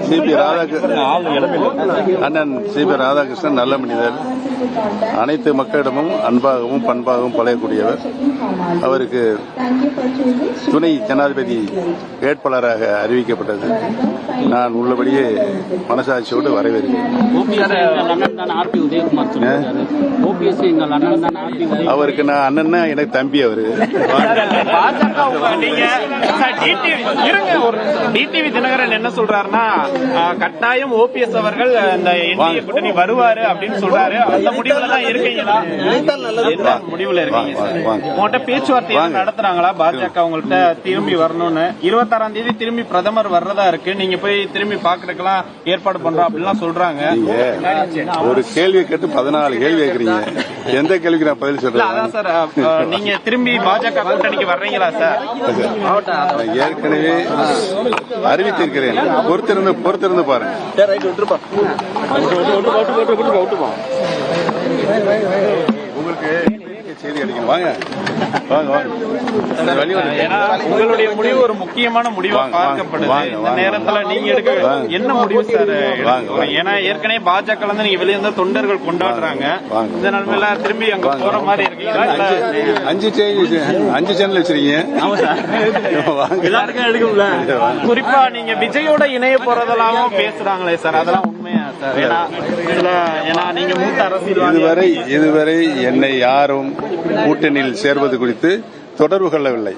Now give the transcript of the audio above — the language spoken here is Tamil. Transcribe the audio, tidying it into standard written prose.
சிபி அண்ணன் சிபி ராதாகிருஷ்ணன் நல்ல மனிதர். அனைத்து மக்களிடமும் அன்பாகவும் பண்பாகவும் பழகக்கூடியவர். அவருக்கு துணை ஜனாதிபதி வேட்பாளராக அறிவிக்கப்பட்டது. நான் உள்ளபடியே மனசாட்சியோடு வரவேற்கிறேன். அவருக்கு நான் அண்ணன்னா எனக்கு தம்பி. அவரு டிடிவி தினகரன் என்ன சொல்றாருன்னா, கட்டாயம் ஓபிஎஸ் அவர்கள் இந்த என்டிஏ கூட்டணி வருவாரு அப்படின்னு சொல்றாரு. அந்த முடிவுல தான் இருக்கீங்களா? முடிவுல இருக்கீங்க. உங்கள்கிட்ட பேச்சுவார்த்தை நடத்துறாங்களா பாஜக உங்கள்கிட்ட திரும்பி வரணும்னு? 26ஆம் தேதி திரும்பி பிரதமர் வர்றதா இருக்கு. நீங்க போய் திரும்பி பாக்குறதுக்கெல்லாம் ஏற்பாடு பண்றோம் அப்படின்லாம் சொல்றாங்க. ஒரு கேள்வி கேட்டு 14 கேள்வி கேட்கறீங்க. எந்த கேள்விக்கு நான் பதில் சொல்றேன்? அதான் சார், நீங்க திரும்பி பாஜக கூட்டணிக்கு வர்றீங்களா சார்? ஏற்கனவே அறிவித்திருக்கிறேன். பொறுத்திருந்து பாருங்க. உங்களுக்கு செய்தி அளிக்கணும். வாங்க வாங்க வாங்க. உங்களுடைய முடிவு ஒரு முக்கியமான முடிவா பார்க்கப்படுது. இந்த நேரத்துல நீங்க எடுக்க என்ன முடிவு சார்? ஏன்னா ஏற்கனவே பாஜக இருந்து நீங்க வெளியே இருந்த தொண்டர்கள் கொண்டாடுறாங்க. இந்த நிலைமையில திரும்பி அங்க போற மாதிரி இருக்கீங்களா? 5 சேனல் வச்சிருக்கீங்க. எல்லாருக்கும் எடுக்கும்ல. குறிப்பா நீங்க விஜயோட இணைய போறதெல்லாம் பேசுறாங்களே சார், அதெல்லாம் உண்மையா சார்? ஏன்னா நீங்க மூத்த அரசியல் இதுவரை என்னை யாரும் கூட்டணியில் சேர்வது குறித்து தொடர்பு கொள்ளவில்லை.